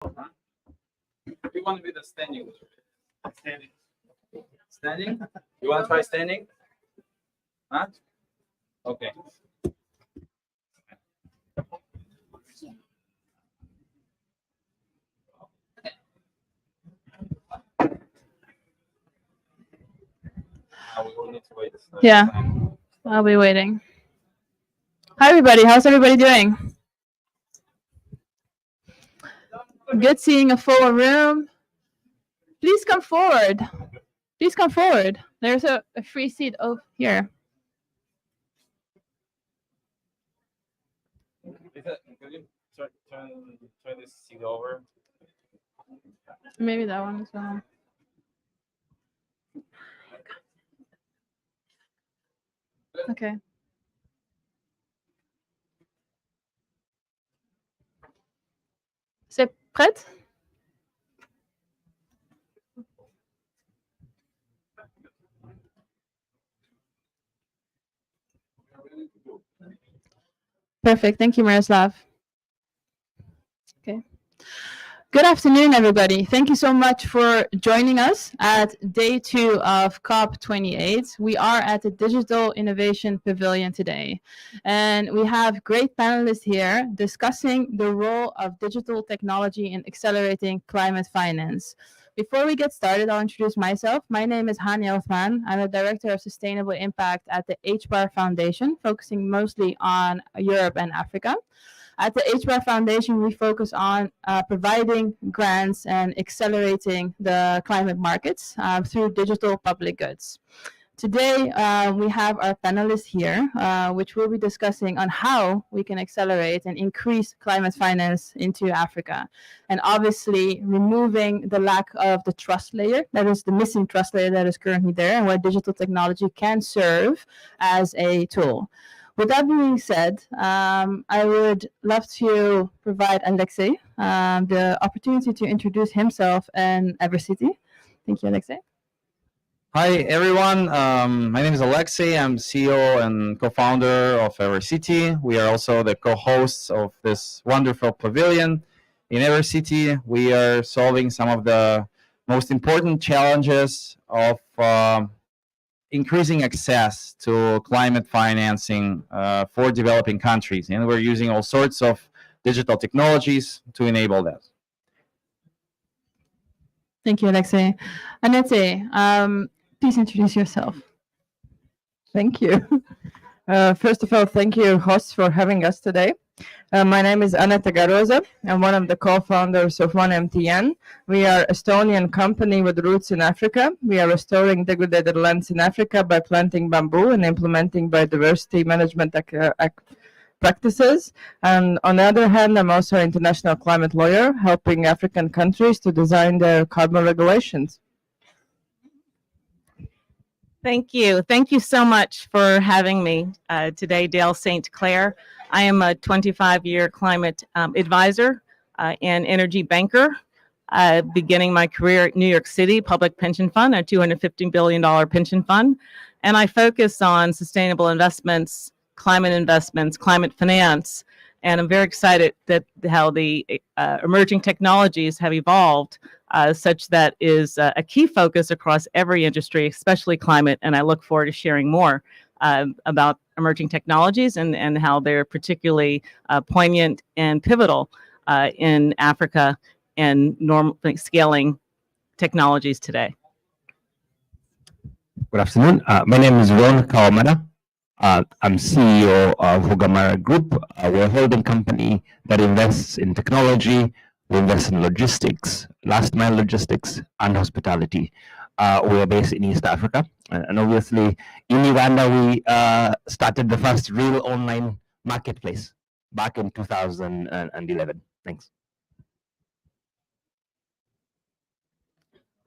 You want to be the standing? Standing. Standing? You want to try standing? Huh? Okay. We will need to wait. Yeah, I'll be waiting. Hi, everybody. How's everybody doing? Good seeing a full room. Please come forward. Please come forward. There's a free seat over here. Could you turn this seat over? Maybe that one as well. Okay. C'est prête? Perfect. Thank you, Miroslav. Okay. Good afternoon, everybody. Thank you so much for joining us at day 2 of COP28. We are at the Digital Innovation Pavilion today, and we have great panelists here discussing the role of digital technology in accelerating climate finance. Before we get started, I'll introduce myself. My name is Hani Othman. I'm the Director of Sustainable Impact at the HBAR Foundation, focusing mostly on Europe and Africa. At the HBAR Foundation, we focus on providing grants and accelerating the climate markets through digital public goods. Today, we have our panelists here, which will be discussing on how we can accelerate and increase climate finance into Africa. And obviously, removing the lack of the trust layer, that is the missing trust layer that is currently there, and where digital technology can serve as a tool. With that being said, I would love to provide Alexei the opportunity to introduce himself and Evercity. Thank you, Alexei. Hi, everyone. My name is Alexei. I'm CEO and co-founder of Evercity. We are also the co-hosts of this wonderful pavilion. In Evercity, we are solving some of the most important challenges of increasing access to climate financing for developing countries. And we're using all sorts of digital technologies to enable that. Thank you, Alexei. Annette, please introduce yourself. Thank you. First of all, thank you, hosts, for having us today. My name is Annette Garoza. I'm one of the co-founders of 1MTN. We are an Estonian company with roots in Africa. We are restoring degraded lands in Africa by planting bamboo and implementing biodiversity management practices. And on the other hand, I'm also an international climate lawyer, helping African countries to design their carbon regulations. Thank you. Thank you so much for having me today, Dale St. Clair. I am a 25-year climate advisor and energy banker, beginning my career at New York City Public Pension Fund, a $250 billion pension fund. And I focus on sustainable investments, climate finance. And I'm very excited that how the emerging technologies have evolved such that is a key focus across every industry, especially climate. And I look forward to sharing more about emerging technologies and how they're particularly poignant and pivotal in Africa and scaling technologies today. Good afternoon. My name is Ron Kawamada. I'm CEO of Hugamara Group. We're a holding company that invests in technology. We invest in logistics, last mile logistics, and hospitality. We are based in East Africa. And obviously, in Uganda, we started the first real online marketplace back in 2011. Thanks.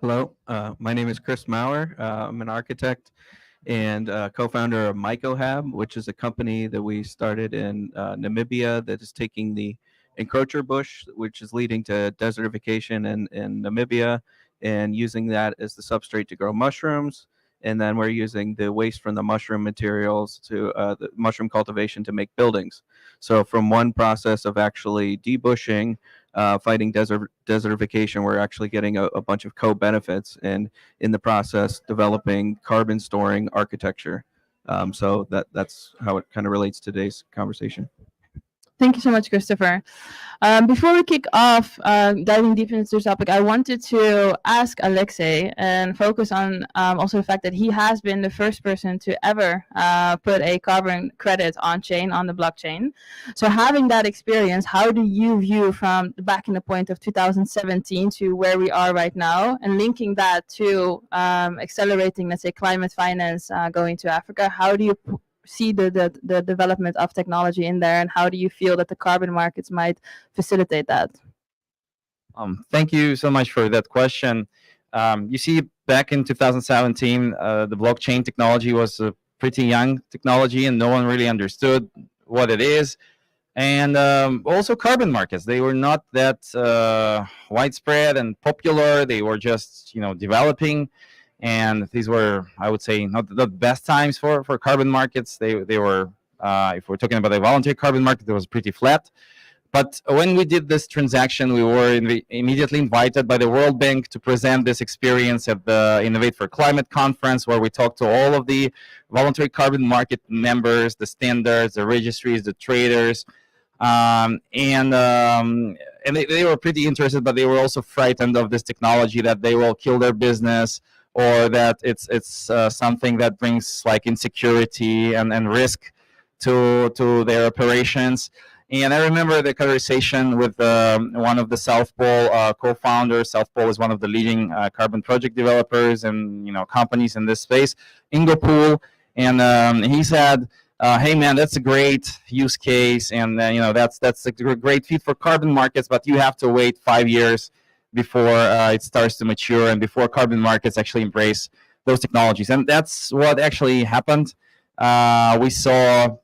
Hello, my name is Chris Maurer. I'm an architect and co-founder of Mohab, which is a company that we started in Namibia that is taking the encroacher bush, which is leading to desertification in Namibia, and using that as the substrate to grow mushrooms. And then we're using the waste from the mushroom materials to the mushroom cultivation to make buildings. So from one process of actually debushing fighting desertification. We're actually getting a bunch of co-benefits, and in the process developing carbon storing architecture. So that's how it kind of relates to today's conversation. Thank you so much, Christopher. Before we kick off diving deep into this topic, I wanted to ask Alexei and focus on also the fact that he has been the first person to ever put a carbon credit on chain, on the blockchain. So having that experience, how do you view from back in the point of 2017 to where we are right now, and linking that to accelerating, let's say, climate finance going to Africa? How do you see the development of technology in there, and how do you feel that the carbon markets might facilitate that? Thank you so much for that question. You see, back in 2017, the blockchain technology was a pretty young technology, and no one really understood what it is. And also carbon markets, they were not that widespread and popular. They were just, developing. And these were, I would say, not the best times for carbon markets. They were, if we're talking about a voluntary carbon market, it was pretty flat. But when we did this transaction, we were immediately invited by the World Bank to present this experience at the Innovate for Climate conference, where we talked to all of the voluntary carbon market members, the standards, the registries, the traders. And they were pretty interested, but they were also frightened of this technology, that they will kill their business, or that it's something that brings like insecurity and risk to their operations. And I remember the conversation with one of the South Pole co-founders. South Pole is one of the leading carbon project developers and companies in this space, Ingo Pool. And he said, hey man, that's a great use case, and that's a great fit for carbon markets, but you have to wait 5 years before it starts to mature and before carbon markets actually embrace those technologies. And that's what actually happened. We saw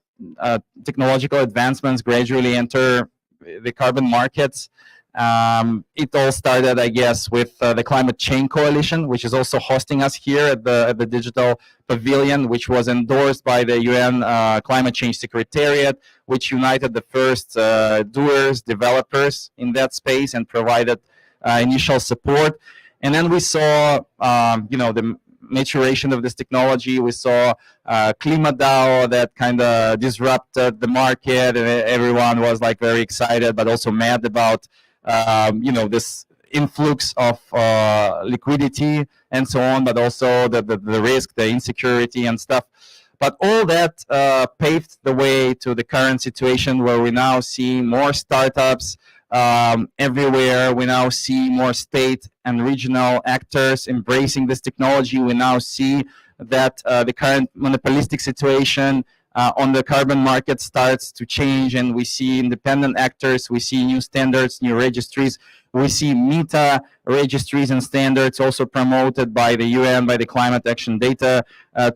technological advancements gradually enter the carbon markets. It all started, I guess, with the Climate Change Coalition, which is also hosting us here at the Digital Pavilion, which was endorsed by the UN Climate Change Secretariat, which united the first doers, developers in that space, and provided initial support. And then we saw, the maturation of this technology. We saw KlimaDAO that kind of disrupted the market, and everyone was like very excited, but also mad about this influx of liquidity and so on, but also the risk, the insecurity and stuff. But all that paved the way to the current situation, where we now see more startups everywhere. We now see more state and regional actors embracing this technology. We now see that the current monopolistic situation on the carbon market starts to change, and we see independent actors, we see new standards, new registries, we see meta registries and standards also promoted by the UN, by the Climate Action Data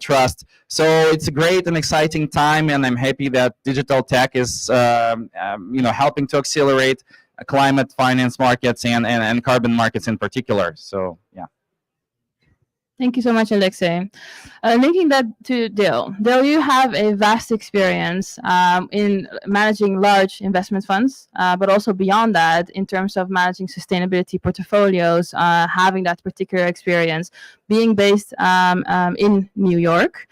Trust. So it's a great and exciting time, and I'm happy that digital tech is helping to accelerate climate finance markets and carbon markets in particular. So yeah. Thank you so much, Alexei. Linking that to Dale. Dale, you have a vast experience in managing large investment funds, but also beyond that, in terms of managing sustainability portfolios, having that particular experience, being based in New York.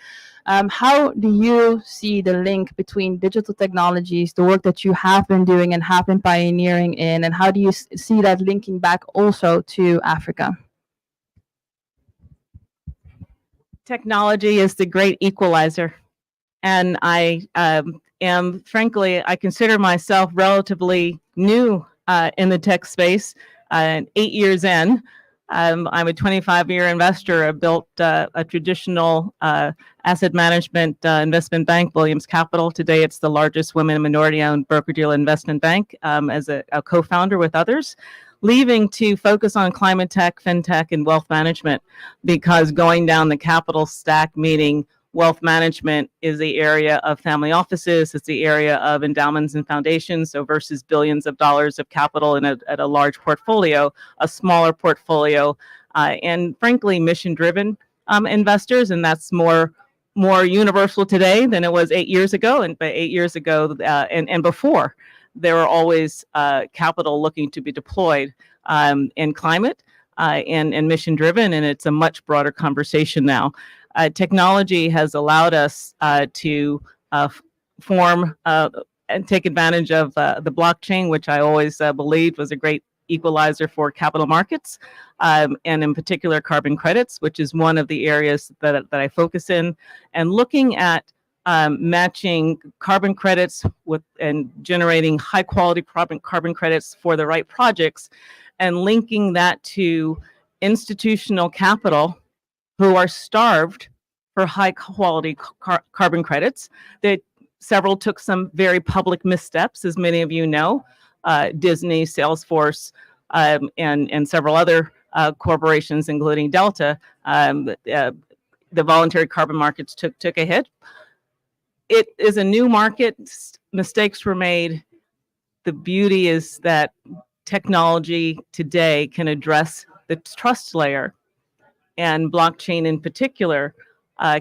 How do you see the link between digital technologies, the work that you have been doing and have been pioneering in, and how do you see that linking back also to Africa? Technology is the great equalizer. And I am, frankly, I consider myself relatively new in the tech space, 8 years in. I'm a 25-year investor. I built a traditional asset management investment bank, Williams Capital. Today, it's the largest women and minority-owned broker-dealer investment bank as a co-founder with others, leaving to focus on climate tech, fintech, and wealth management, because going down the capital stack, meaning wealth management, is the area of family offices, it's the area of endowments and foundations, so versus billions of dollars of capital at a large portfolio, a smaller portfolio, and frankly, mission-driven investors, and that's more universal today than it was 8 years ago, and 8 years ago and before. there are always capital looking to be deployed in climate and mission driven, and it's a much broader conversation now. Technology has allowed us to form and take advantage of the blockchain, which I always believed was a great equalizer for capital markets, and in particular carbon credits, which is one of the areas that I focus in, and looking at matching carbon credits with and generating high quality carbon credits for the right projects, and linking that to institutional capital who are starved for high quality carbon credits. That several took some very public missteps, as many of you know. Disney, Salesforce, and several other corporations, including Delta, the voluntary carbon markets took a hit. It is a new market. Mistakes were made. The beauty is that technology today can address the trust layer, and blockchain in particular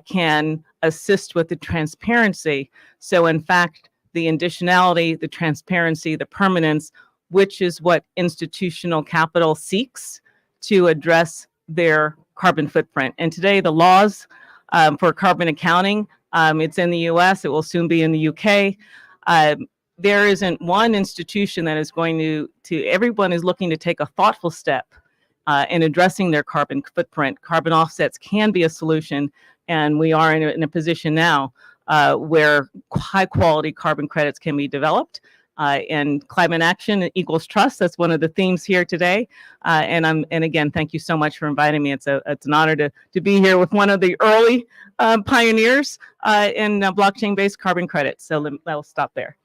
can assist with the transparency. So in fact, the additionality, the transparency, the permanence, which is what institutional capital seeks to address their carbon footprint. And today the laws for carbon accounting, it's in the US, it will soon be in the UK. There isn't one institution that is going to everyone is looking to take a thoughtful step in addressing their carbon footprint. Carbon offsets can be a solution, and we are in a position now where high quality carbon credits can be developed. And climate action equals trust. That's one of the themes here today. And again, thank you so much for inviting me. It's an honor to be here with one of the early pioneers in blockchain-based carbon credits. So I'll stop there.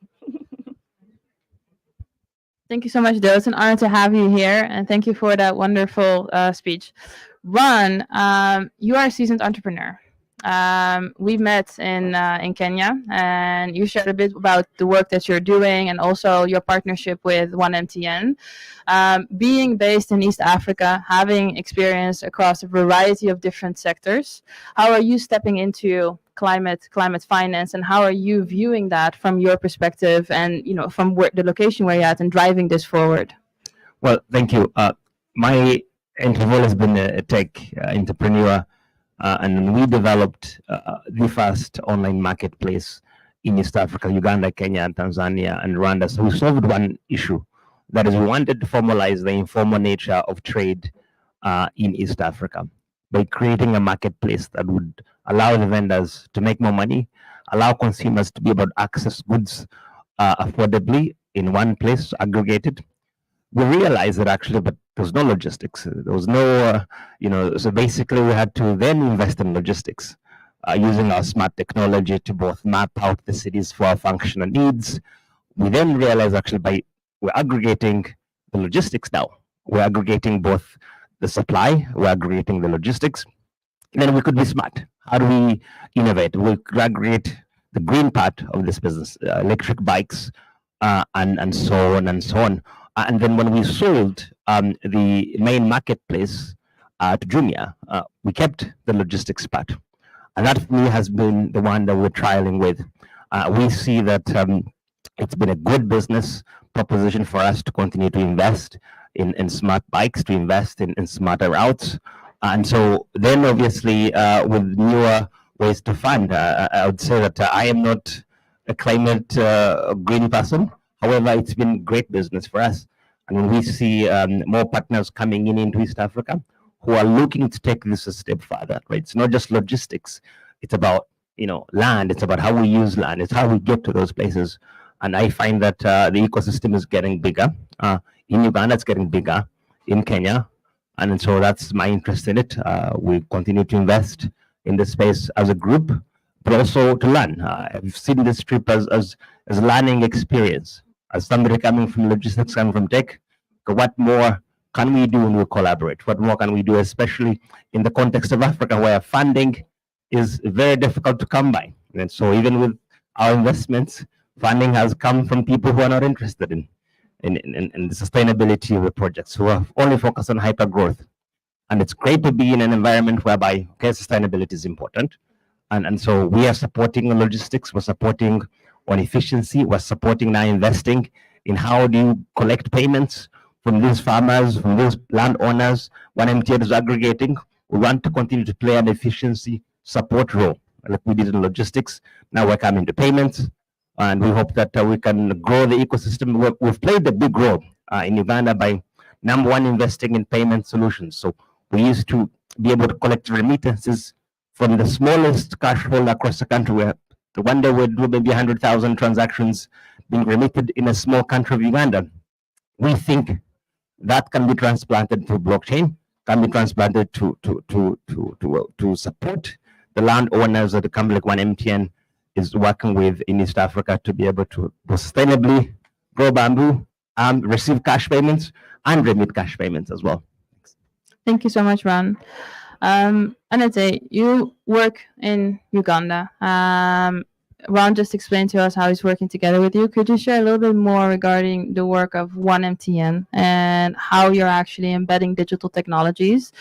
Thank you so much, Dale. It's an honor to have you here, and thank you for that wonderful speech. Ron, you are a seasoned entrepreneur. We met in Kenya, and you shared a bit about the work that you're doing and also your partnership with 1MTN. Being based in East Africa, having experience across a variety of different sectors, how are you stepping into climate finance, and how are you viewing that from your perspective and from the location where you're at and driving this forward? Well, thank you. My interval has been a tech entrepreneur. And we developed the first online marketplace in East Africa, Uganda, Kenya, Tanzania, and Rwanda. So we solved one issue. That is, we wanted to formalize the informal nature of trade in East Africa by creating a marketplace that would allow the vendors to make more money, allow consumers to be able to access goods affordably in one place, aggregated. We realized that actually, but there was no logistics. There was no, so basically we had to then invest in logistics using our smart technology to both map out the cities for our functional needs. We then realized actually we're aggregating the logistics now. We're aggregating both the supply, we're aggregating the logistics, and then we could be smart. How do we innovate? We could aggregate the green part of this business, electric bikes, and so on and so on. And then when we sold the main marketplace to Jumia, we kept the logistics part. And that for me has been the one that we're trialing with. We see that it's been a good business proposition for us to continue to invest in smart bikes, to invest in smarter routes. And so then obviously with newer ways to fund, I would say that I am not a climate green person. However, it's been great business for us. And when we see more partners coming into East Africa who are looking to take this a step further, right? It's not just logistics. It's about, land. It's about how we use land. It's how we get to those places. And I find that the ecosystem is getting bigger. In Uganda, it's getting bigger. In Kenya. And so that's my interest in it. We continue to invest in this space as a group, but also to learn. I've seen this trip as a learning experience. As somebody coming from logistics, coming from tech, what more can we do when we collaborate? What more can we do, especially in the context of Africa, where funding is very difficult to come by? And so even with our investments, funding has come from people who are not interested in the sustainability of the projects, who are only focused on hyper growth. And it's great to be in an environment whereby, sustainability is important. And so we are supporting logistics, we're supporting on efficiency, we're supporting now investing in how do you collect payments from these farmers, from these landowners. When MTN is aggregating, we want to continue to play an efficiency support role, like we did in logistics. Now we're coming to payments, and we hope that we can grow the ecosystem. We've played a big role in Uganda by number one investing in payment solutions. So we used to be able to collect remittances from the smallest cash holder across the country. Where one day we'd do maybe 100,000 transactions being remitted in a small country of Uganda. We think that can be transplanted through blockchain, can be transplanted to support the landowners of the company like One MTN is working with in East Africa to be able to sustainably grow bamboo and receive cash payments and remit cash payments as well. Thank you so much, Ron. Anette, you work in Uganda. Ron just explained to us how he's working together with you. Could you share a little bit more regarding the work of One MTN and how you're actually embedding digital technologies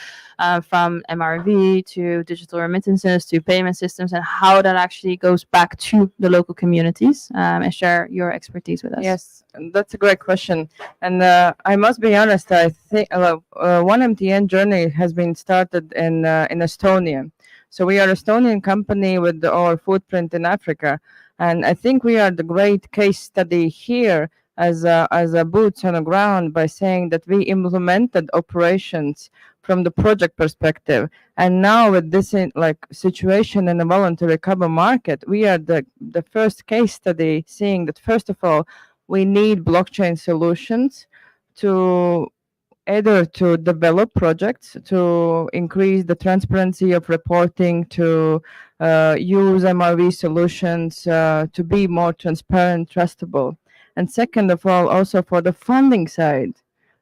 from MRV to digital remittances to payment systems, and how that actually goes back to the local communities, and share your expertise with us? Yes, that's a great question. And I must be honest, I think One MTN journey has been started in Estonia. So we are an Estonian company with our footprint in Africa, and I think we are the great case study here as a boots on the ground by saying that we implemented operations from the project perspective, and now with this situation in the voluntary carbon market, we are the first case study seeing that first of all we need blockchain solutions to either to develop projects, to increase the transparency of reporting, to use MRV solutions to be more transparent, trustable. And second of all, also for the funding side,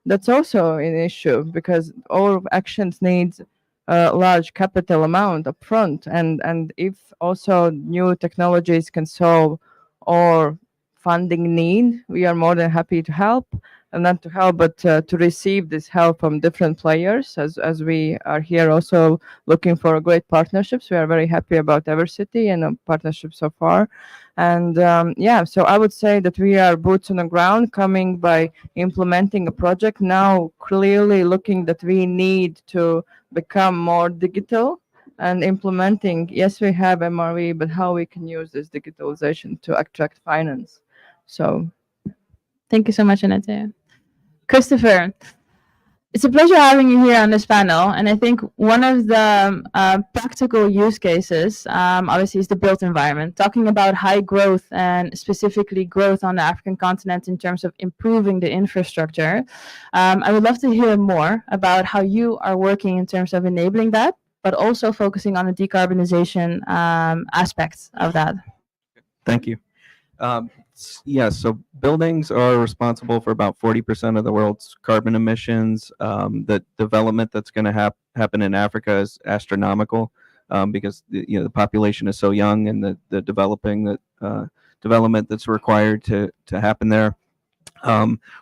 that's also an issue because all actions needs a large capital amount upfront. And if also new technologies can solve our funding need, we are more than happy to help. And not to help, but to receive this help from different players, as we are here also looking for great partnerships. We are very happy about Evercity and the partnership so far. And so I would say that we are boots on the ground coming by implementing a project now, clearly looking that we need to become more digital and implementing, yes, we have MRV, but how we can use this digitalization to attract finance. So thank you so much, Anette. Christopher, it's a pleasure having you here on this panel. And I think one of the practical use cases, obviously, is the built environment, talking about high growth and specifically growth on the African continent in terms of improving the infrastructure. I would love to hear more about how you are working in terms of enabling that, but also focusing on the decarbonization aspects of that. Thank you. So buildings are responsible for about 40% of the world's carbon emissions. The development that's going to happen in Africa is astronomical because the population is so young, and the development that's required to happen there.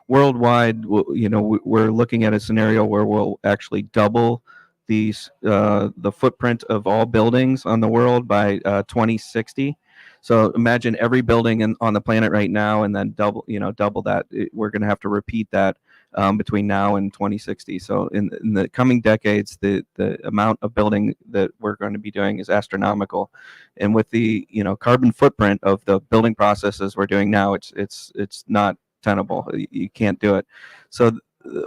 Worldwide, we're looking at a scenario where we'll actually double the footprint of all buildings on the world by 2060. So imagine every building on the planet right now, and then double that. We're going to have to repeat that between now and 2060. So in the coming decades, the amount of building that we're going to be doing is astronomical. And with the carbon footprint of the building processes we're doing now, it's not tenable. You can't do it. So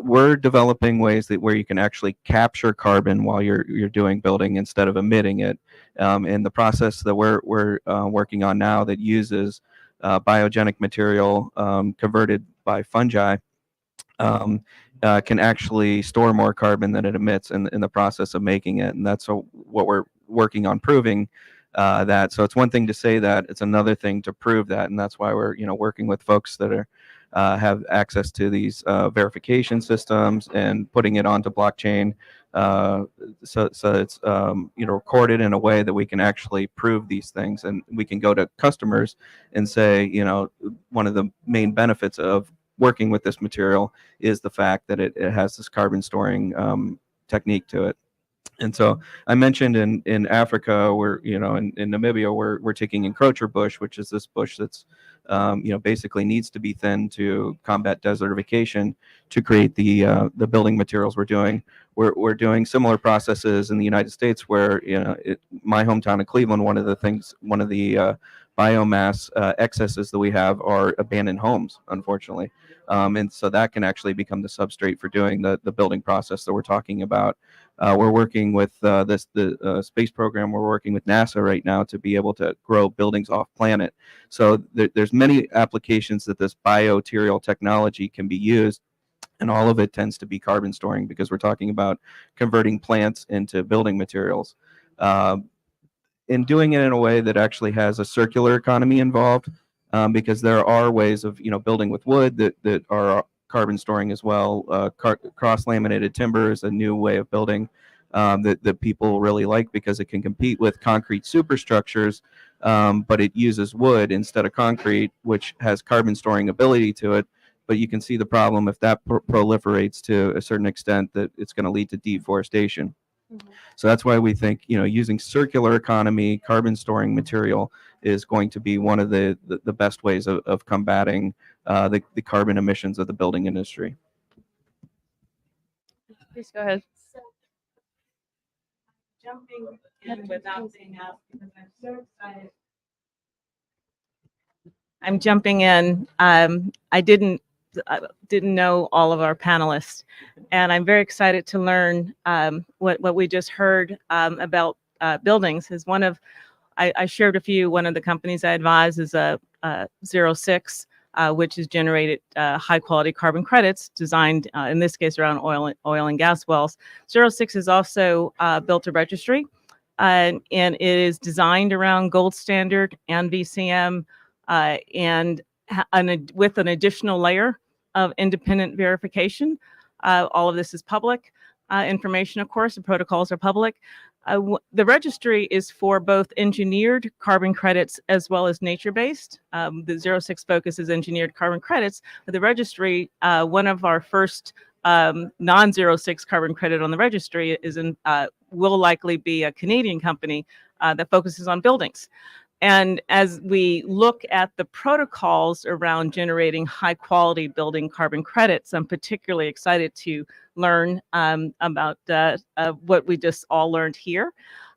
we're developing ways where you can actually capture carbon while you're doing building instead of emitting it. And the process that we're working on now that uses biogenic material converted by fungi can actually store more carbon than it emits in the process of making it. And that's what we're working on proving. That. So it's one thing to say that, it's another thing to prove that, and that's why we're working with folks that are have access to these verification systems and putting it onto blockchain, so it's recorded in a way that we can actually prove these things, and we can go to customers and say, one of the main benefits of working with this material is the fact that it has this carbon storing technique to it. And so I mentioned in Africa, where in Namibia, we're taking encroacher bush, which is this bush that's basically needs to be thinned to combat desertification to create the building materials we're doing. We're doing similar processes in the United States, where my hometown of Cleveland, one of the biomass excesses that we have are abandoned homes, unfortunately. And so that can actually become the substrate for doing the building process that we're talking about. We're working with the space program. We're working with NASA right now to be able to grow buildings off planet. So there's many applications that this biomaterial technology can be used, and all of it tends to be carbon storing, because we're talking about converting plants into building materials. In doing it in a way that actually has a circular economy involved, because there are ways of building with wood that are carbon storing as well. Cross laminated timber is a new way of building that people really like, because it can compete with concrete superstructures, but it uses wood instead of concrete, which has carbon storing ability to it. But you can see the problem if that proliferates to a certain extent, that it's going to lead to deforestation. So that's why we think using circular economy, carbon storing material is going to be one of the best ways of combating the carbon emissions of the building industry. Please go ahead. Jumping in without being asked, because I'm so excited. I'm jumping in. I didn't know all of our panelists, and I'm very excited to learn what we just heard about buildings. Is one of I shared a few. One of the companies I advise is a 06, which has generated high quality carbon credits designed in this case around oil and gas wells. 06 has also built a registry, and it is designed around gold standard and VCM, and with an additional layer of independent verification. All of this is public information, of course. The protocols are public. The registry is for both engineered carbon credits as well as nature-based. The 06 focus is engineered carbon credits, but the registry, one of our first non-06 carbon credit on the registry will likely be a Canadian company that focuses on buildings. And as we look at the protocols around generating high quality building carbon credits, I'm particularly excited to learn about what we just all learned here.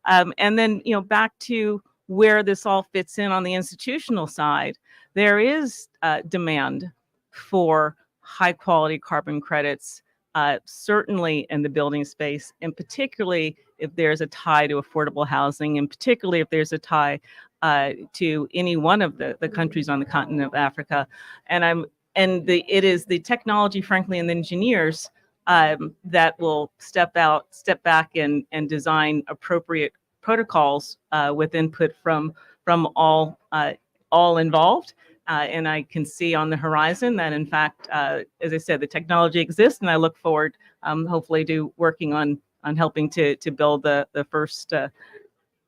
And then, back to where this all fits in on the institutional side, there is demand for high quality carbon credits, certainly in the building space, and particularly if there's a tie to affordable housing, and particularly if there's a tie to any one of the countries on the continent of Africa. It is the technology, frankly, and the engineers that will step back and design appropriate protocols with input from all involved. And I can see on the horizon that, in fact, as I said, the technology exists, and I look forward, hopefully, to working on helping to build the first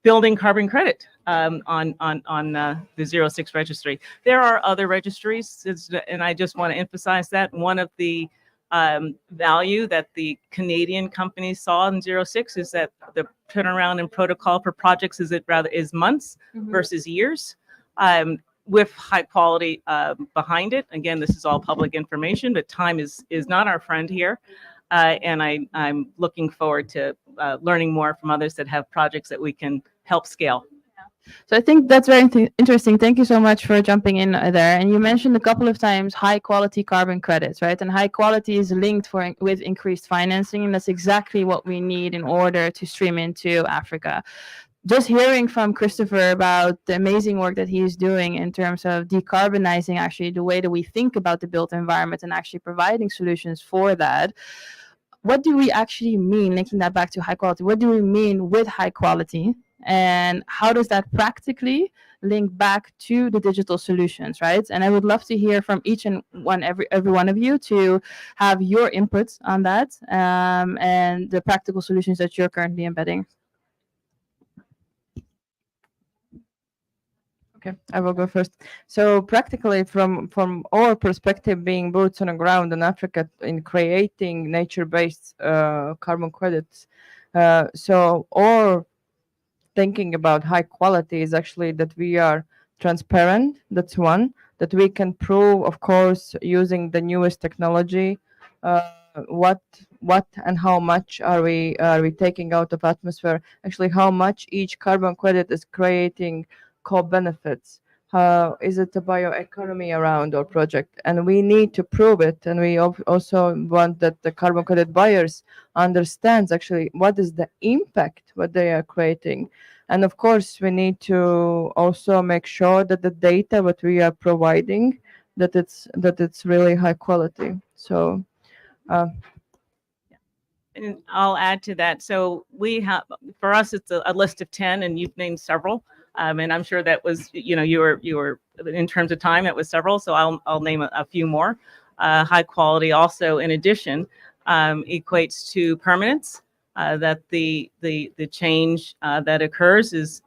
building carbon credit on the 06 registry. There are other registries, and I just want to emphasize that one of the value that the Canadian companies saw in 06 is that the turnaround and protocol for projects is months versus years, with high quality behind it. Again, this is all public information, but time is not our friend here. And I'm looking forward to learning more from others that have projects that we can help scale. So I think that's very interesting. Thank you so much for jumping in there. And you mentioned a couple of times high quality carbon credits, right? And high quality is linked with increased financing, and that's exactly what we need in order to stream into Africa. Just hearing from Christopher about the amazing work that he's doing in terms of decarbonizing actually the way that we think about the built environment and actually providing solutions for that. What do we actually mean, linking that back to high quality? What do we mean with high quality? And how does that practically link back to the digital solutions, right? And I would love to hear from every one of you to have your input on that, and the practical solutions that you're currently embedding. Okay, I will go first. So practically, from our perspective, being boots on the ground in Africa in creating nature-based carbon credits, Or thinking about high quality is actually that we are transparent. That's one, that we can prove, of course, using the newest technology, uh, what and how much are we taking out of atmosphere, actually how much each carbon credit is creating co-benefits. Is it a bioeconomy around our project? And we need to prove it. And we also want that the carbon credit buyers understands actually what is the impact what they are creating. And of course, we need to also make sure that the data what we are providing, that it's really high quality. So And I'll add to that. So we have, for us, it's a list of 10, and you've named several. And I'm sure that was, you were in terms of time, it was several. So I'll name a few more. High quality also, in addition, equates to permanence. That the change that occurs is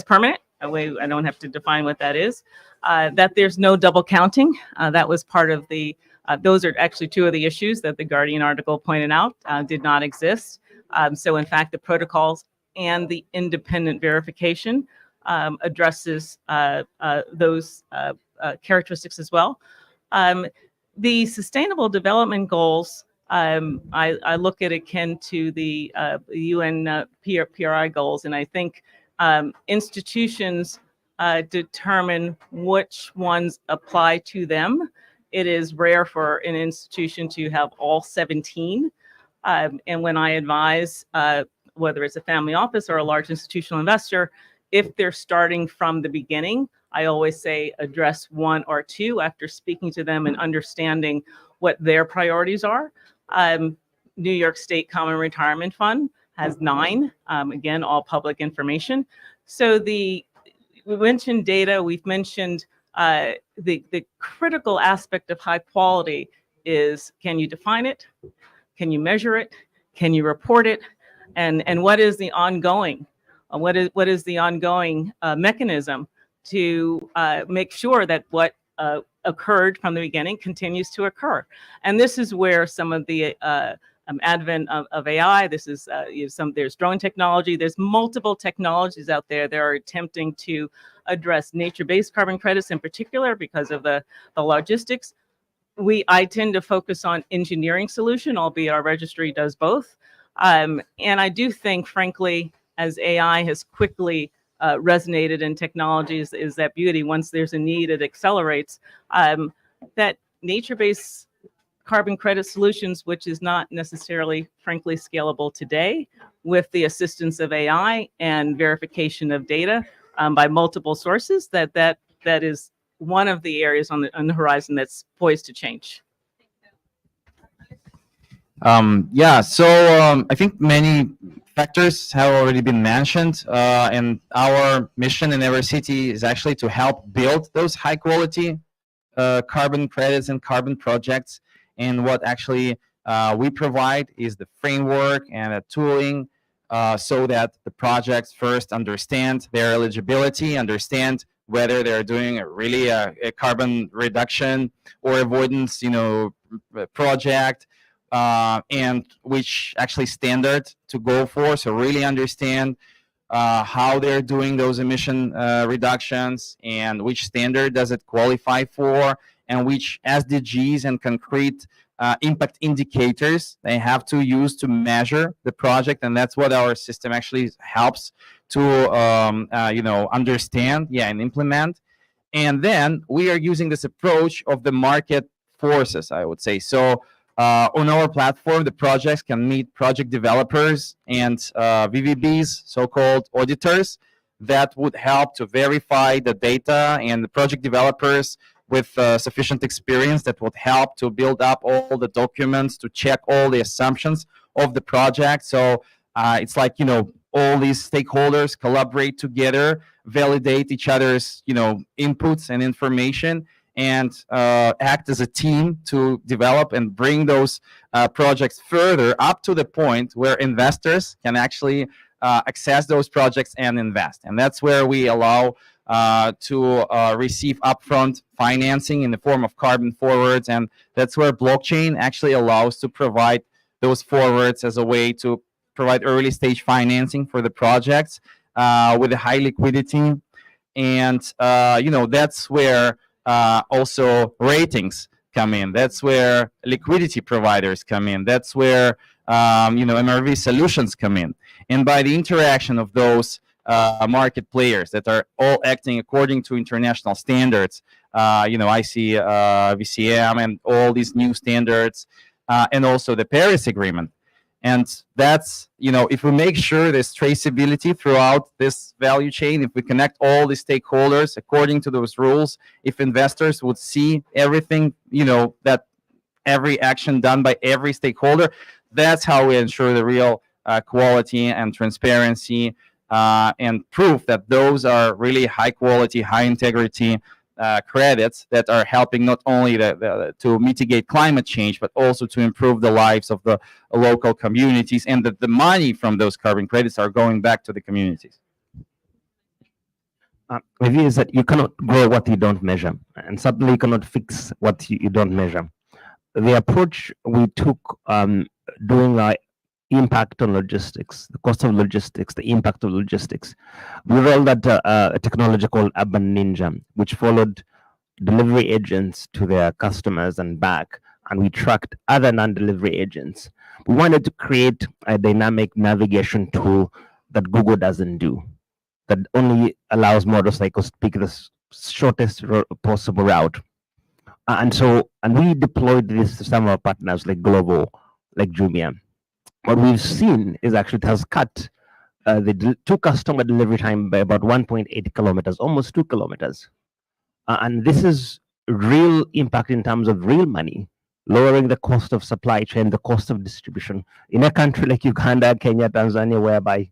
permanent. I don't have to define what that is. That there's no double counting. That was part of the. Those are actually two of the issues that the Guardian article pointed out did not exist. So in fact, the protocols and the independent verification addresses those characteristics as well. The Sustainable Development Goals, I look at akin to the UN PRI goals, and I think institutions determine which ones apply to them. It is rare for an institution to have all 17. And when I advise, whether it's a family office or a large institutional investor, if they're starting from the beginning, I always say address one or two after speaking to them and understanding what their priorities are. New York State Common Retirement Fund has 9, again, all public information. So we mentioned data, we've mentioned the critical aspect of high quality is, can you define it? Can you measure it? Can you report it? And what is the ongoing? What is the ongoing mechanism to make sure that what occurred from the beginning continues to occur? And this is where some of the advent of AI. This is there's drone technology. There's multiple technologies out there that are attempting to address nature-based carbon credits in particular because of the logistics. I tend to focus on engineering solution, albeit our registry does both. And I do think, frankly, as AI has quickly resonated in technologies, is that beauty. Once there's a need, it accelerates. That nature-based carbon credit solutions, which is not necessarily, frankly, scalable today, with the assistance of AI and verification of data by multiple sources, that is one of the areas on the horizon that's poised to change. I think many factors have already been mentioned, and our mission in EverCity is actually to help build those high quality carbon credits and carbon projects. And what actually we provide is the framework and the tooling so that the projects first understand their eligibility, understand whether they're doing really a carbon reduction or avoidance, project, and which actually standard to go for. So really understand how they're doing those emission reductions and which standard does it qualify for, and which SDGs and concrete impact indicators they have to use to measure the project. And that's what our system actually helps to understand, and implement. And then we are using this approach of the market forces, I would say. So on our platform, the projects can meet project developers and VVBs, so-called auditors, that would help to verify the data, and the project developers with sufficient experience that would help to build up all the documents, to check all the assumptions of the project. So it's like, all these stakeholders collaborate together, validate each other's, inputs and information, and act as a team to develop and bring those projects further up to the point where investors can actually access those projects and invest. And that's where we allow to receive upfront financing in the form of carbon forwards. And that's where blockchain actually allows to provide those forwards as a way to provide early stage financing for the projects with a high liquidity. And that's where also ratings come in. That's where liquidity providers come in. That's where MRV solutions come in. And by the interaction of those market players that are all acting according to international standards, IC, VCM, and all these new standards, and also the Paris Agreement. And that's, if we make sure there's traceability throughout this value chain, if we connect all the stakeholders according to those rules, if investors would see everything, that every action done by every stakeholder, that's how we ensure the real quality and transparency and proof that those are really high quality, high integrity credits that are helping not only to mitigate climate change, but also to improve the lives of the local communities, and that the money from those carbon credits are going back to the communities. My view is that you cannot grow what you don't measure, and certainly you cannot fix what you don't measure. The approach we took doing our impact on logistics, the cost of logistics, the impact of logistics. We rolled out a technology called Urban Ninja, which followed delivery agents to their customers and back, and we tracked other non-delivery agents. We wanted to create a dynamic navigation tool that Google doesn't do, that only allows motorcycles to pick the shortest possible route. And we deployed this to some of our partners like Glovo, like Jumia. What we've seen is actually it has cut the to-customer delivery time by about 1.8 kilometers, almost 2 kilometers. And this is real impact in terms of real money, lowering the cost of supply chain, the cost of distribution in a country like Uganda, Kenya, Tanzania, whereby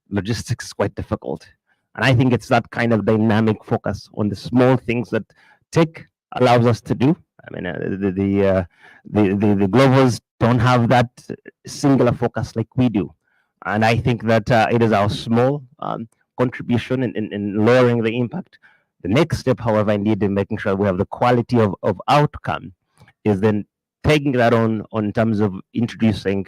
logistics is quite difficult. And I think it's that kind of dynamic focus on the small things that tech allows us to do. I mean, the Globals don't have that singular focus like we do. And I think that it is our small contribution in lowering the impact. The next step, however, indeed, in making sure we have the quality of outcome is then taking that on in terms of introducing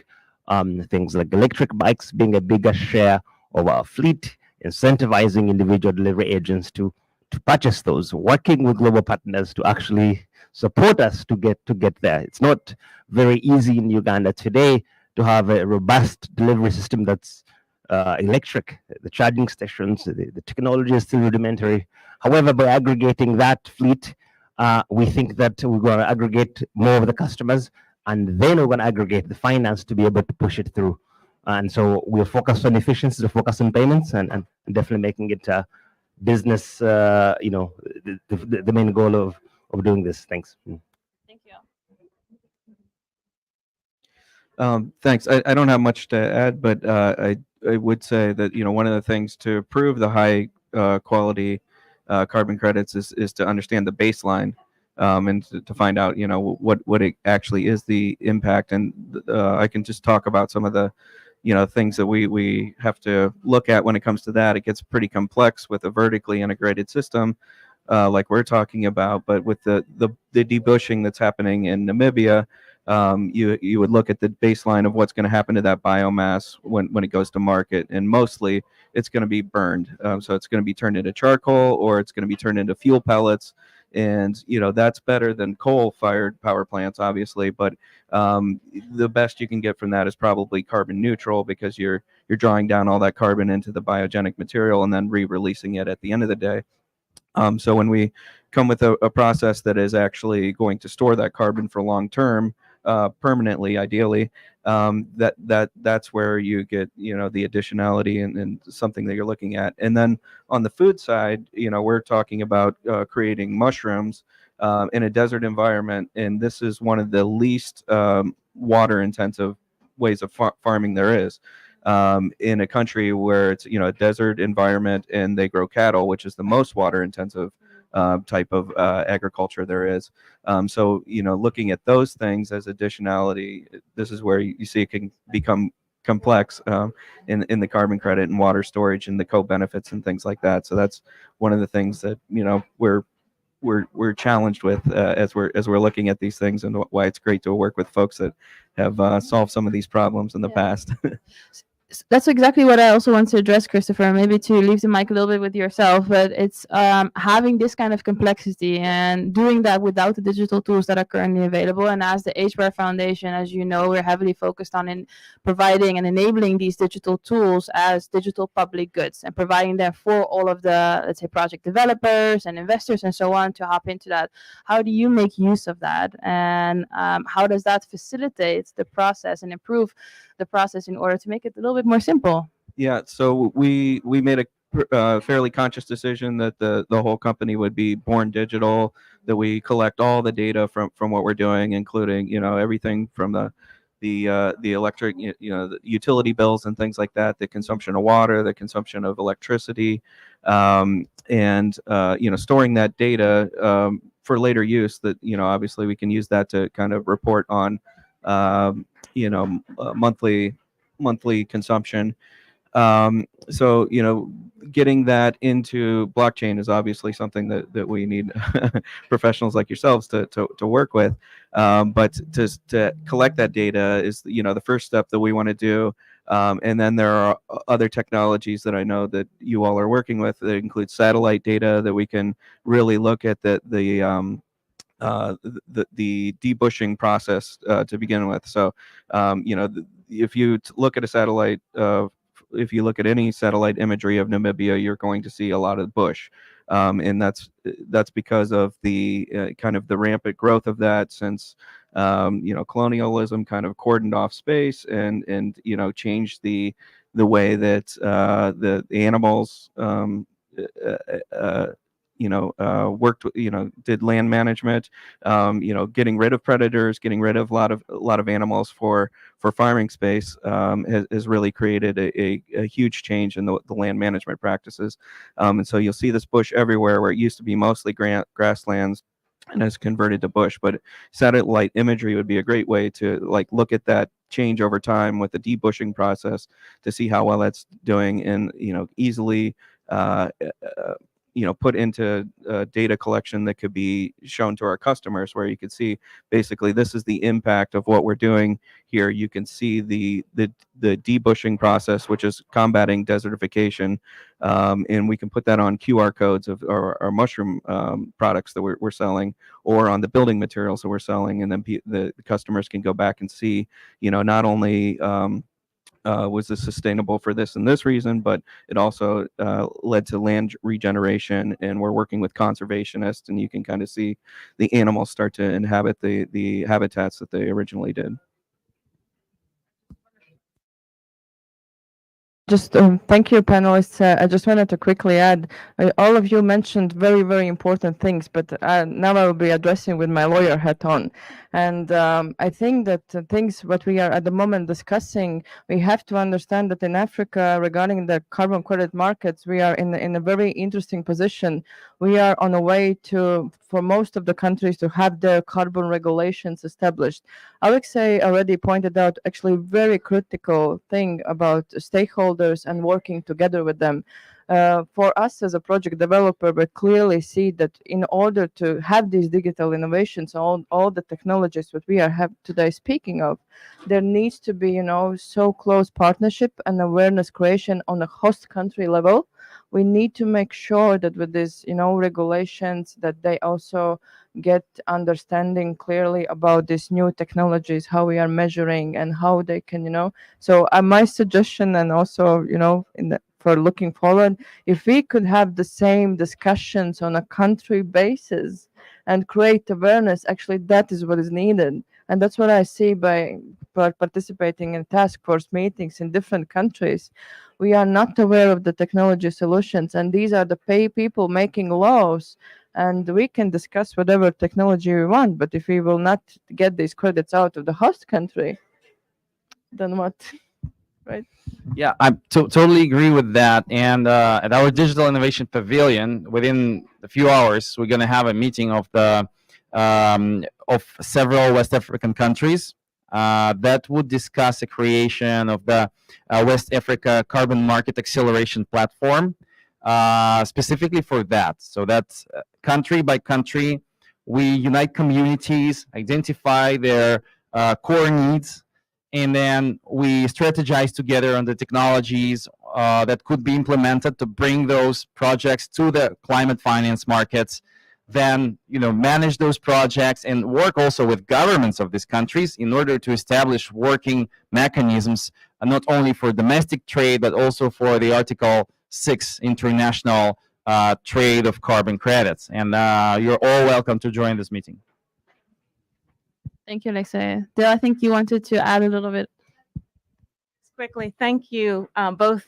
things like electric bikes being a bigger share of our fleet, incentivizing individual delivery agents to purchase those, working with global partners to actually support us to get there. It's not very easy in Uganda today to have a robust delivery system that's electric. The charging stations, the technology is still rudimentary. However, by aggregating that fleet, we think that we're going to aggregate more of the customers, and then we're going to aggregate the finance to be able to push it through. And so we're focused on efficiency, we're focused on payments, and definitely making it business, the main goal of doing this. Thanks. Thank you. Thanks. I don't have much to add, but I would say that one of the things to prove the high quality carbon credits is to understand the baseline and to find out what it actually is, the impact. And I can just talk about some of the things that we have to look at when it comes to that. It gets pretty complex with a vertically integrated system like we're talking about, but with the debushing that's happening in Namibia, you would look at the baseline of what's going to happen to that biomass when it goes to market, and mostly it's going to be burned. So it's going to be turned into charcoal, or it's going to be turned into fuel pellets. And that's better than coal-fired power plants, obviously, but the best you can get from that is probably carbon neutral, because you're drawing down all that carbon into the biogenic material and then re-releasing it at the end of the day. So when we come with a process that is actually going to store that carbon for long term, permanently, ideally, that's where you get the additionality and something that you're looking at. And then on the food side, we're talking about creating mushrooms in a desert environment, and this is one of the least water intensive ways of farming there is. In a country where it's a desert environment and they grow cattle, which is the most water intensive type of agriculture there is. So looking at those things as additionality, this is where you see it can become complex in the carbon credit and water storage and the co-benefits and things like that. So that's one of the things that we're we're challenged with as we're looking at these things, and why it's great to work with folks that have solved some of these problems in the past. That's exactly what I also want to address, Christopher. Maybe to leave the mic a little bit with yourself, but it's having this kind of complexity and doing that without the digital tools that are currently available. And as the HBAR Foundation, as you know, we're heavily focused on in providing and enabling these digital tools as digital public goods and providing them for all of the, let's say, project developers and investors and so on to hop into that. How do you make use of that? And how does that facilitate the process and improve the process in order to make it a little bit more simple? Yeah, so we made a fairly conscious decision that the whole company would be born digital, that we collect all the data from what we're doing, including everything from the electric, the utility bills and things like that, the consumption of water, the consumption of electricity, and storing that data for later use. That obviously we can use that to kind of report on monthly consumption. So getting that into blockchain is obviously something that we need professionals like yourselves to work with. But to collect that data is the first step that we want to do. And then there are other technologies that I know that you all are working with that include satellite data, that we can really look at the debushing process to begin with. So if you look at a satellite, if you look at any satellite imagery of Namibia, you're going to see a lot of bush, and that's because of the kind of the rampant growth of that since colonialism kind of cordoned off space and changed the way that the animals worked, did land management, getting rid of predators, getting rid of a lot of animals for farming space, has really created a huge change in the land management practices. And so you'll see this bush everywhere where it used to be mostly grasslands and has converted to bush. But satellite imagery would be a great way to look at that change over time with the debushing process to see how well that's doing, and easily put into data collection that could be shown to our customers, where you could see basically this is the impact of what we're doing here. You can see the debushing process, which is combating desertification, and we can put that on QR codes of our mushroom products that we're selling, or on the building materials that we're selling, and then the customers can go back and see, not only was this sustainable for this and this reason, but it also led to land regeneration, and we're working with conservationists, and you can kind of see the animals start to inhabit the habitats that they originally did. Just thank you, panelists. I just wanted to quickly add, all of you mentioned very, very important things, but now I will be addressing with my lawyer hat on. And I think that what we are at the moment discussing, we have to understand that in Africa, regarding the carbon credit markets, we are in a very interesting position. We are on a way for most of the countries to have their carbon regulations established. Alexei already pointed out actually very critical thing about stakeholders and working together with them. For us as a project developer, we clearly see that in order to have these digital innovations, all the technologies that we are today speaking of, there needs to be so close partnership and awareness creation on a host country level. We need to make sure that with these regulations, that they also get understanding clearly about these new technologies, how we are measuring and how they can so my suggestion, and also for looking forward, if we could have the same discussions on a country basis and create awareness, actually that is what is needed. And that's what I see by participating in task force meetings in different countries. We are not aware of the technology solutions, and these are the people making laws, and we can discuss whatever technology we want, but if we will not get these credits out of the host country, then what? Right? Yeah, I totally agree with that. And at our Digital Innovation Pavilion, within a few hours, we're going to have a meeting of several West African countries that would discuss the creation of the West Africa Carbon Market Acceleration Platform, specifically for that. So that's country by country. We unite communities, identify their core needs, and then we strategize together on the technologies that could be implemented to bring those projects to the climate finance markets. Then, manage those projects and work also with governments of these countries in order to establish working mechanisms, not only for domestic trade, but also for the Article 6 international trade of carbon credits. And you're all welcome to join this meeting. Thank you, Alexei. Dale, I think you wanted to add a little bit. Quickly, thank you both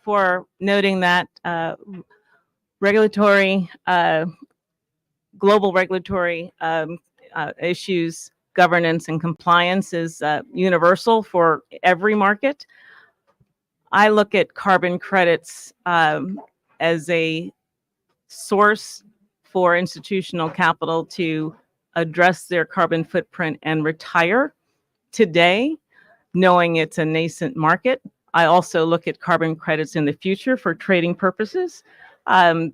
for noting that regulatory, global regulatory issues, governance and compliance is universal for every market. I look at carbon credits as a source for institutional capital to address their carbon footprint and retire today, knowing it's a nascent market. I also look at carbon credits in the future for trading purposes.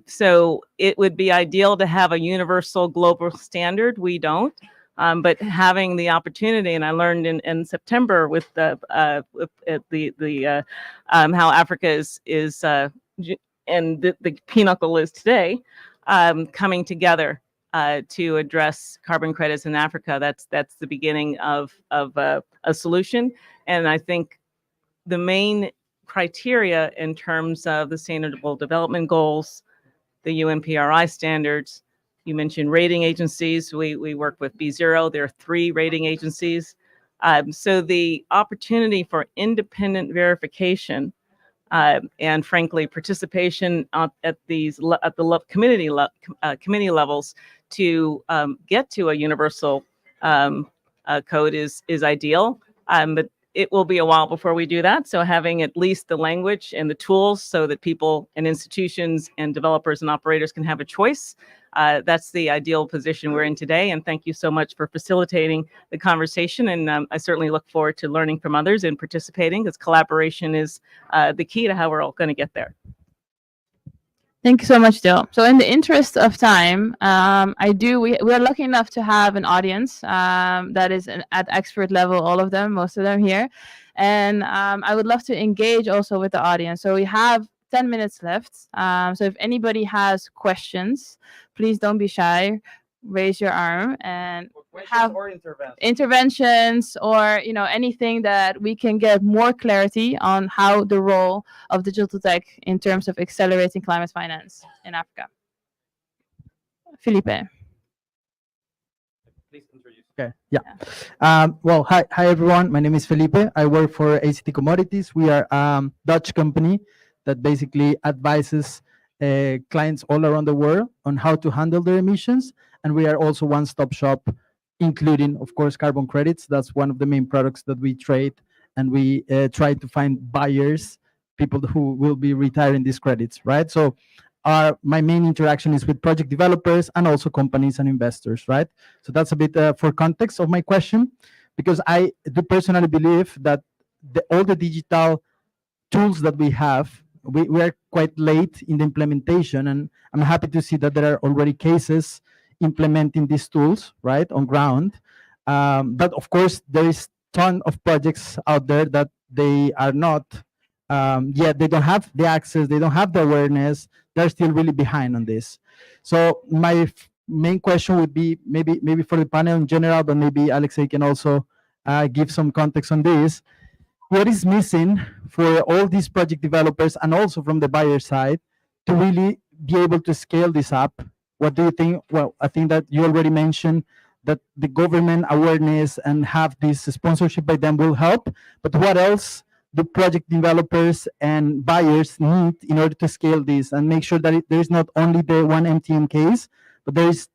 So it would be ideal to have a universal global standard. We don't. But having the opportunity, and I learned in September with how Africa is and the pinnacle is today, coming together to address carbon credits in Africa. That's the beginning of a solution. And I think the main criteria in terms of the Sustainable Development Goals, the UNPRI standards. You mentioned rating agencies. We work with B0. There are 3 rating agencies. So the opportunity for independent verification and, frankly, participation at the committee levels to get to a universal code is ideal. But it will be a while before we do that. So having at least the language and the tools so that people and institutions and developers and operators can have a choice. That's the ideal position we're in today. And thank you so much for facilitating the conversation. And I certainly look forward to learning from others and participating, because collaboration is the key to how we're all going to get there. Thank you so much, Dale. So in the interest of time, we are lucky enough to have an audience that is at expert level, all of them, most of them here. And I would love to engage also with the audience. So we have 10 minutes left. So if anybody has questions, please don't be shy. Raise your arm and have interventions or anything that we can get more clarity on how the role of digital tech in terms of accelerating climate finance in Africa. Felipe. Please introduce. Okay. Yeah. Well, hi everyone. My name is Felipe. I work for ACT Commodities. We are a Dutch company that basically advises clients all around the world on how to handle their emissions. And we are also one-stop shop, including, of course, carbon credits. That's one of the main products that we trade. And we try to find buyers, people who will be retiring these credits, right? So my main interaction is with project developers and also companies and investors, right? So that's a bit for context of my question, because I do personally believe that all the digital tools that we have, we are quite late in the implementation, and I'm happy to see that there are already cases implementing these tools, right, on ground. But of course, there is a ton of projects out there that they are not, they don't have the access, they don't have the awareness, they're still really behind on this. So my main question would be maybe for the panel in general, but maybe Alexei can also give some context on this. What is missing for all these project developers and also from the buyer side to really be able to scale this up? What do you think? Well, I think that you already mentioned that the government awareness and have this sponsorship by them will help. But what else do project developers and buyers need in order to scale this and make sure that there is not only the one MTN case, but there is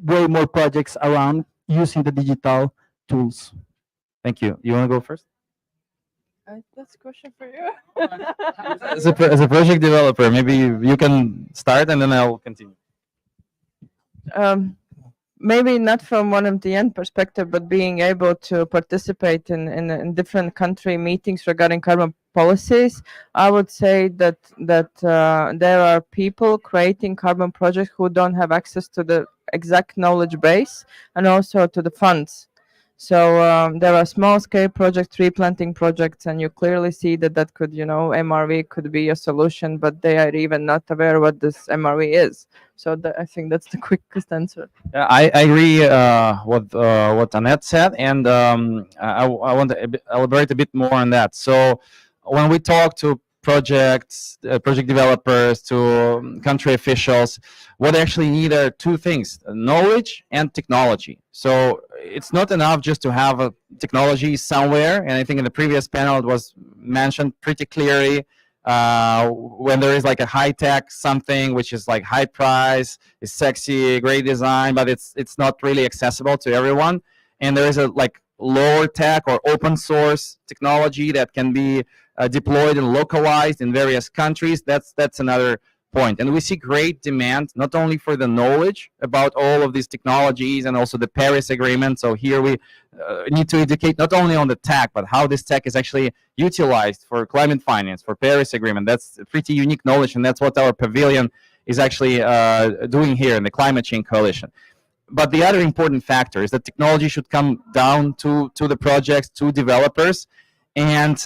way more projects around using the digital tools? Thank you. You want to go first? That's a question for you. As a project developer, maybe you can start and then I'll continue. maybe not from one MTN perspective, but being able to participate in different country meetings regarding carbon policies, I would say that there are people creating carbon projects who don't have access to the exact knowledge base and also to the funds. So there are small scale projects, tree planting projects, and you clearly see that could, MRV could be a solution, but they are even not aware what this MRV is. So I think that's the quickest answer. Yeah, I agree with what Annette said, and I want to elaborate a bit more on that. So when we talk to project developers, to country officials, what they actually need are two things: knowledge and technology. So it's not enough just to have a technology somewhere, and I think in the previous panel it was mentioned pretty clearly. When there is like a high tech something which is like high price, is sexy, great design, but it's not really accessible to everyone, and there is a like lower tech or open source technology that can be deployed and localized in various countries. That's another point, and we see great demand not only for the knowledge about all of these technologies and also the Paris Agreement. So here we need to educate not only on the tech, but how this tech is actually utilized for climate finance, for Paris Agreement. That's pretty unique knowledge, and that's what our pavilion is actually doing here in the Climate Change Coalition. But the other important factor is that technology should come down to the projects, to developers, and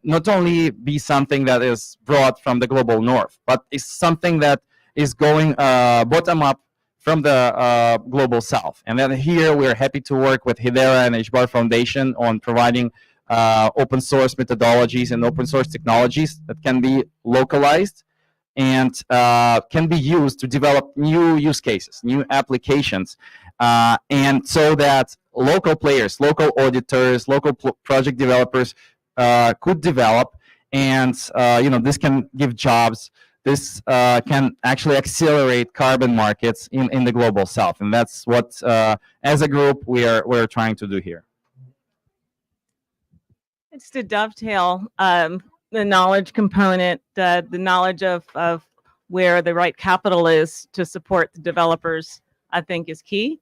not only be something that is brought from the global north, but is something that is going bottom up from the global south. And then here we're happy to work with Hedera and HBAR Foundation on providing open source methodologies and open source technologies that can be localized and can be used to develop new use cases, new applications, and so that local players, local auditors, local project developers could develop, and this can give jobs. This can actually accelerate carbon markets in the global south, and that's what, as a group, we're trying to do here. It's to dovetail the knowledge component, the knowledge of where the right capital is to support the developers, I think is key.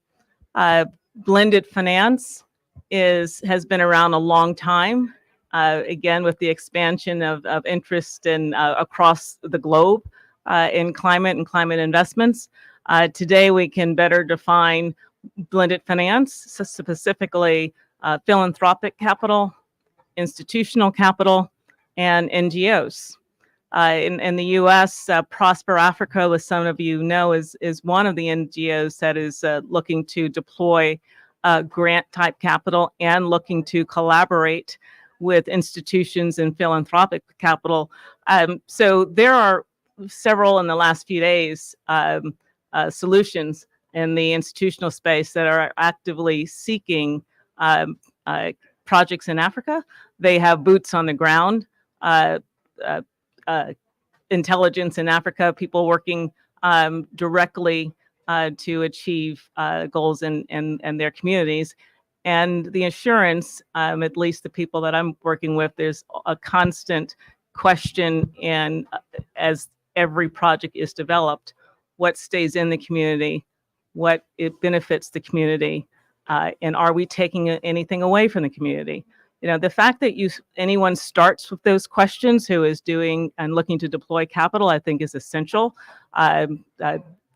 Blended finance has been around a long time. Again, with the expansion of interest in across the globe in climate and climate investments. Today, we can better define blended finance, specifically philanthropic capital, institutional capital, and NGOs. In the U.S., Prosper Africa, as some of you know, is one of the NGOs that is looking to deploy grant-type capital and looking to collaborate with institutions and philanthropic capital. So there are several in the last few days solutions in the institutional space that are actively seeking projects in Africa. They have boots on the ground, intelligence in Africa, people working directly to achieve goals in their communities. And the assurance, at least the people that I'm working with, there's a constant question, and as every project is developed, what stays in the community, what it benefits the community, and are we taking anything away from the community? The fact that anyone starts with those questions who is doing and looking to deploy capital, I think is essential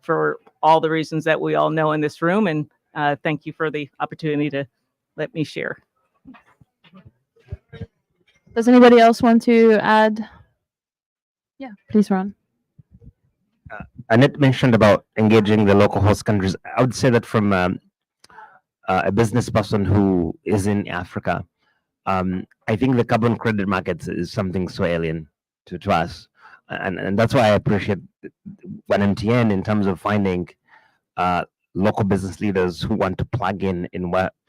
for all the reasons that we all know in this room. And thank you for the opportunity to let me share. Does anybody else want to add? Yeah, please, Ron. Annette mentioned about engaging the local host countries. I would say that from a business person who is in Africa, I think the carbon credit markets is something so alien to us. And that's why I appreciate one MTN in terms of finding local business leaders who want to plug in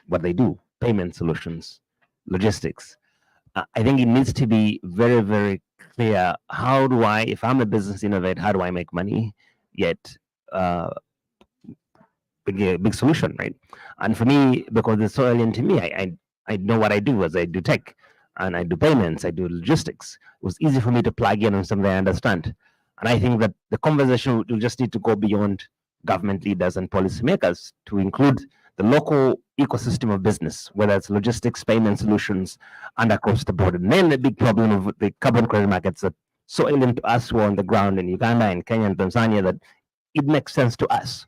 what they do, payment solutions, logistics. I think it needs to be very, very clear. How do I, if I'm a business innovator, how do I make money? Yet big solution, right? And for me, because it's so alien to me, I know what I do as I do tech, and I do payments, I do logistics. It was easy for me to plug in on something I understand. And I think that the conversation will just need to go beyond government leaders and policymakers to include the local ecosystem of business, whether it's logistics, payment solutions, and across the board. And then the big problem of the carbon credit markets that so alien to us who are on the ground in Uganda and Kenya and Tanzania that it makes sense to us.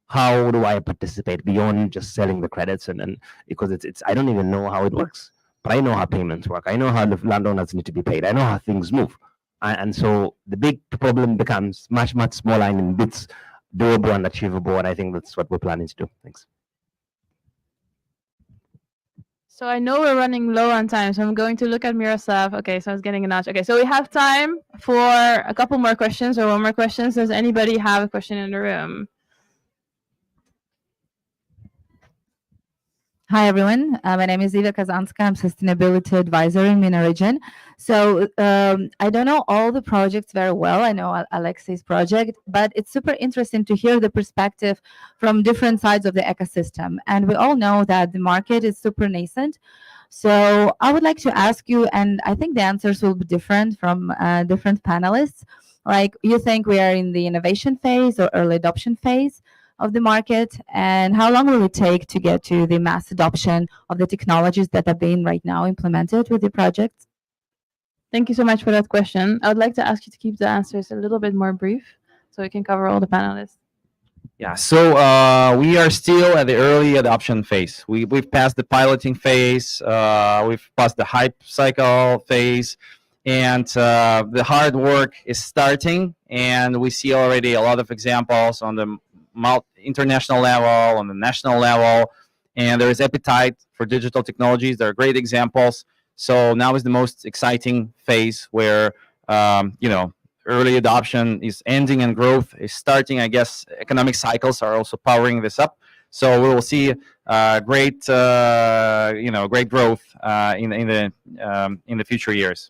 How do I participate beyond just selling the credits? And because it's I don't even know how it works, but I know how payments work. I know how the landowners need to be paid. I know how things move. And so the big problem becomes much, much smaller and in bits doable and achievable. And I think that's what we're planning to do. Thanks. So I know we're running low on time, so I'm going to look at Miroslav. Okay, so I was getting a nudge. Okay, so we have time for a couple more questions or one more question. Does anybody have a question in the room? Hi, everyone. My name is Eva Kazanska. I'm Sustainability Advisor in MENA region. So I don't know all the projects very well. I know Alexei's project, but it's super interesting to hear the perspective from different sides of the ecosystem. And we all know that the market is super nascent. So I would like to ask you, and I think the answers will be different from different panelists. Like, you think we are in the innovation phase or early adoption phase of the market, and how long will it take to get to the mass adoption of the technologies that are being right now implemented with the projects? Thank you so much for that question. I would like to ask you to keep the answers a little bit more brief so we can cover all the panelists. Yeah, so we are still at the early adoption phase. We've passed the piloting phase, we've passed the hype cycle phase, and the hard work is starting, and we see already a lot of examples on the international level, on the national level, and there is appetite for digital technologies. There are great examples. So now is the most exciting phase where early adoption is ending and growth is starting. I guess economic cycles are also powering this up. So we will see great growth in the future years.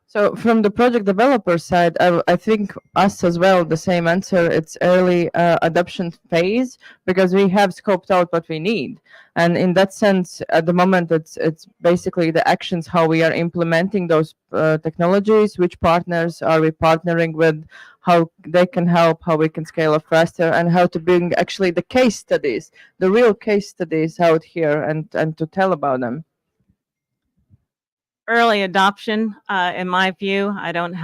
So from the project developer side, I think us as well, the same answer. It's early adoption phase because we have scoped out what we need. And in that sense, at the moment, it's basically the actions, how we are implementing those technologies, which partners are we partnering with, how they can help, how we can scale up faster, and how to bring actually the case studies, the real case studies out here and to tell about them. Early adoption, in my view, I don't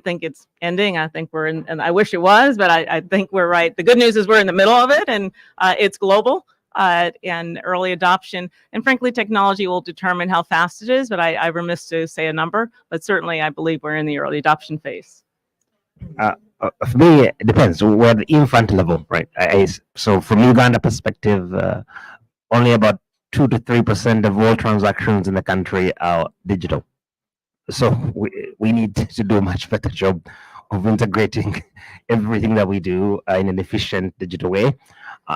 think it's ending. I think we're in, and I wish it was, but I think we're right. The good news is we're in the middle of it, and it's global, and early adoption. And frankly, technology will determine how fast it is, but I remiss to say a number, but certainly I believe we're in the early adoption phase. For me, it depends. We're at the infant level, right? So from Uganda perspective, only about 2 to 3% of all transactions in the country are digital. So we need to do a much better job of integrating everything that we do in an efficient digital way.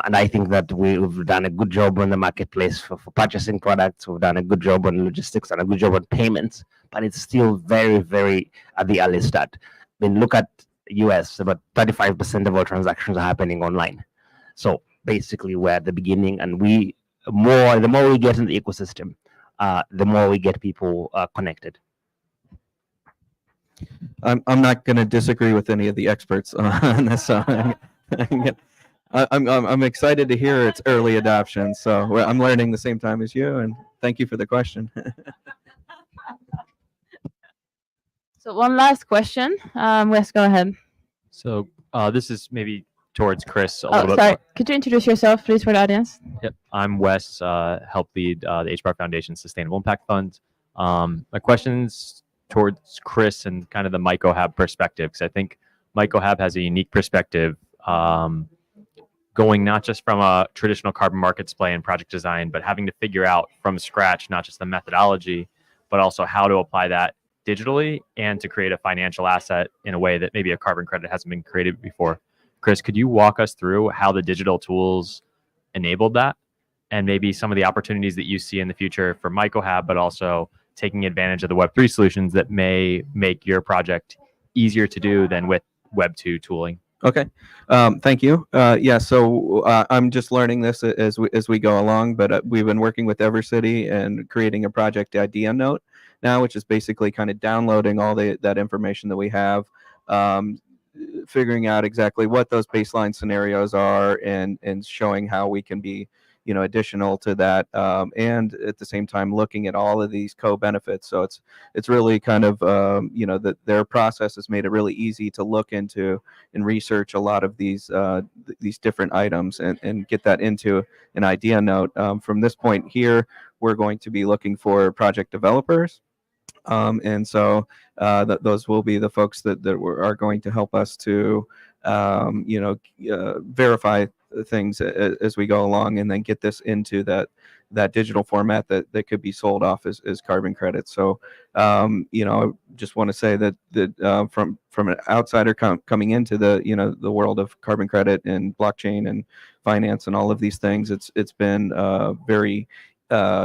And I think that we've done a good job on the marketplace for purchasing products. We've done a good job on logistics and a good job on payments, but it's still very, very at the early start. I mean, look at US, about 35% of all transactions are happening online. So basically we're at the beginning, and the more we get in the ecosystem, the more we get people connected. I'm not going to disagree with any of the experts on this. I'm excited to hear its early adoption. So I'm learning the same time as you, and thank you for the question. So one last question. Wes, go ahead. So this is maybe towards Chris a Oh, little bit sorry. more. Could you introduce yourself, please, for the audience? Yep. I'm Wes, help lead the HBAR Foundation's Sustainable Impact Fund. My question's towards Chris and kind of the MycoHab perspective, because I think MycoHab has a unique perspective, going not just from a traditional carbon markets play and project design, but having to figure out from scratch not just the methodology, but also how to apply that digitally and to create a financial asset in a way that maybe a carbon credit hasn't been created before. Chris, could you walk us through how the digital tools enabled that, and maybe some of the opportunities that you see in the future for MycoHab, but also taking advantage of the Web3 solutions that may make your project easier to do than with Web2 tooling? Okay, thank you. Yeah, so I'm just learning this as we go along, but we've been working with Evercity and creating a project idea note now, which is basically kind of downloading all that information that we have, figuring out exactly what those baseline scenarios are, and showing how we can be, additional to that, and at the same time looking at all of these co-benefits. So it's really kind of, that their process has made it really easy to look into and research a lot of these different items, and get that into an idea note. From this point here, we're going to be looking for project developers. And so those will be the folks that are going to help us to, verify things as we go along, and then get this into that digital format that could be sold off as carbon credits. So, I just want to say that from an outsider coming into the world of carbon credit and blockchain and finance and all of these things, it's been very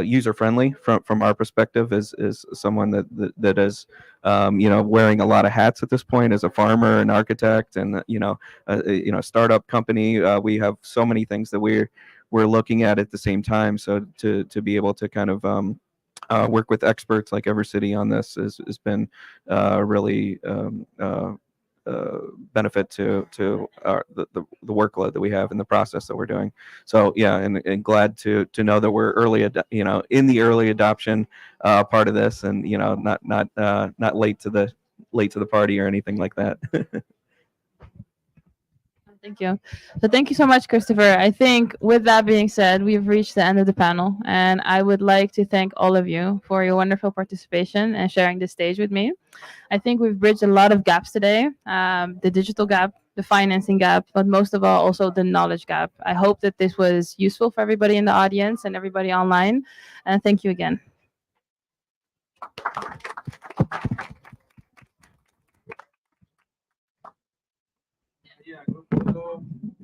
user friendly from our perspective, as someone that is wearing a lot of hats at this point, as a farmer, an architect, and a startup company. We have so many things that we're looking at the same time. So to be able to kind of work with experts like Evercity on this has been really benefit to the workload that we have in the process that we're doing. So yeah, and glad to know that we're in the early adoption part of this, and not late to the party or anything like that. Thank you. So thank you so much, Christopher. I think with that being said, we've reached the end of the panel, and I would like to thank all of you for your wonderful participation and sharing the stage with me. I think we've bridged a lot of gaps today, the digital gap, the financing gap, but most of all, also the knowledge gap. I hope that this was useful for everybody in the audience and everybody online, and thank you again.